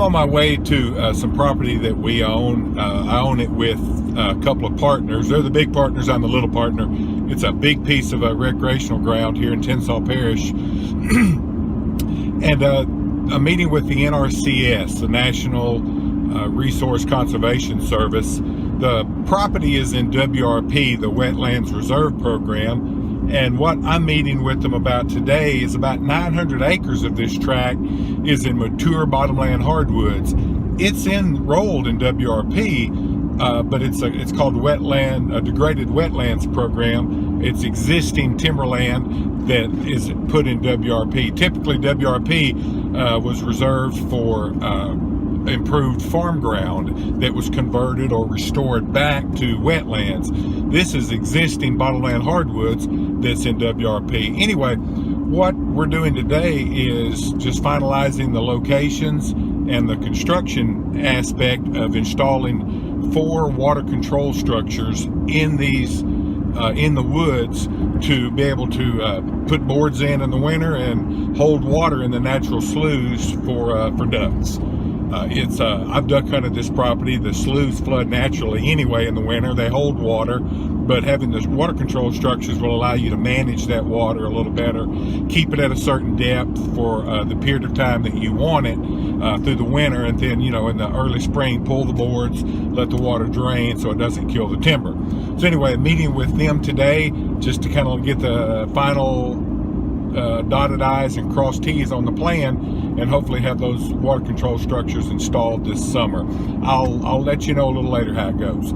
on my way to some property that we own. I own it with a couple of partners. They're the big partners, I'm the little partner. It's a big piece of recreational ground here in Tensall Parish. And a meeting with the NRCS, the National Resource Conservation Service. The property is in WRP, the Wetlands Reserve Program. And what I'm meeting with them about today is about 900 acres of this tract is in mature bottomland hardwoods. It's enrolled in WRP, but it's called a degraded wetlands program. It's existing timberland that is put in WRP. Typically, WRP was reserved for improved farm ground that was converted or restored back to wetlands. This is existing bottomland hardwoods that's in WRP. Anyway, what we're doing today is just finalizing the locations and the construction aspect of installing 4 water control structures in these in the woods to be able to put boards in the winter and hold water in the natural sloughs for ducks. I've duck hunted this property. The sloughs flood naturally anyway in the winter. They hold water, but having the water control structures will allow you to manage that water a little better, keep it at a certain depth for the period of time that you want it through the winter, and then, in the early spring, pull the boards, let the water drain so it doesn't kill the timber. So anyway, meeting with them today just to kind of get the final dotted I's and crossed T's on the plan, and hopefully have those water control structures installed this summer. I'll let you know a little later how it goes.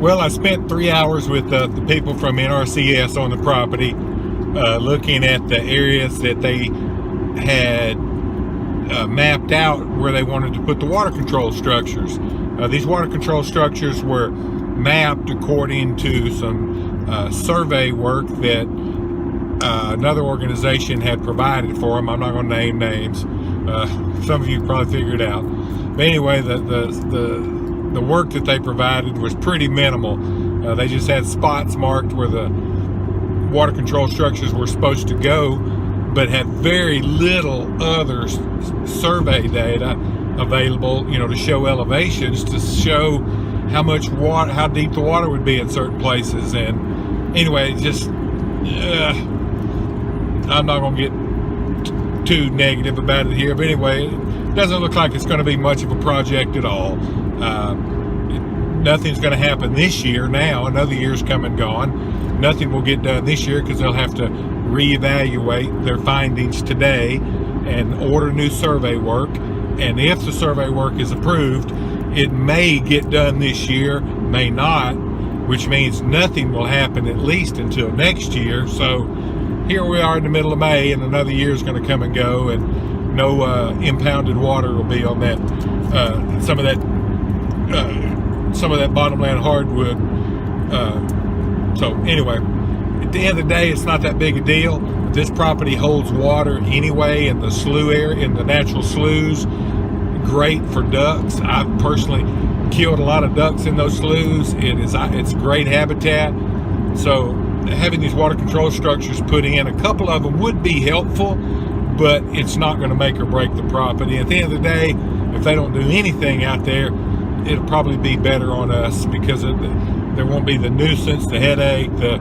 Well, I spent 3 hours with the people from NRCS on the property, looking at the areas that they had mapped out where they wanted to put the water control structures. These water control structures were mapped according to some survey work that another organization had provided for them. I'm not going to name names. Some of you probably figured it out. But anyway, the work that they provided was pretty minimal. They just had spots marked where the water control structures were supposed to go, but had very little other survey data available, to show elevations, to show how much water, how deep the water would be in certain places. And anyway, just I'm not going to get too negative about it here, but anyway, it doesn't look like it's going to be much of a project at all. Nothing's going to happen this year now. Another year's come and gone. Nothing will get done this year because they'll have to reevaluate their findings today and order new survey work. And if the survey work is approved, it may get done this year, may not, which means nothing will happen at least until next year. So here we are in the middle of May, and another year is going to come and go, and no impounded water will be on that some of that bottomland hardwood. So anyway, at the end of the day, it's not that big a deal. This property holds water anyway in the slough area, in the natural sloughs. Great for ducks. I've personally killed a lot of ducks in those sloughs. It's great habitat. So having these water control structures put in, a couple of them would be helpful, but it's not going to make or break the property. At the end of the day, if they don't do anything out there, it'll probably be better on us, because there won't be the nuisance, the headache, the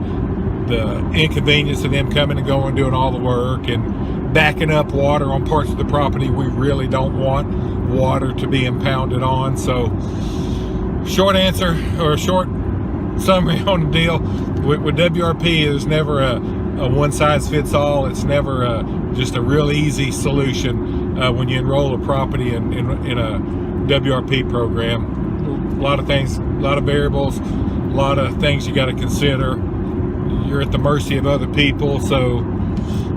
inconvenience of them coming and going, doing all the work and backing up water on parts of the property we really don't want water to be impounded on. So short answer, or short summary on the deal with WRP, is never a one-size-fits-all. It's never just a real easy solution when you enroll a property in a WRP program. A lot of things, a lot of variables, a lot of things you got to consider. You're at the mercy of other people, so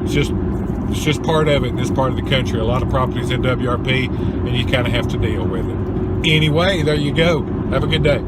it's just part of it in this part of the country. A lot of properties in WRP, and you kind of have to deal with it. Anyway, there you go. Have a good day.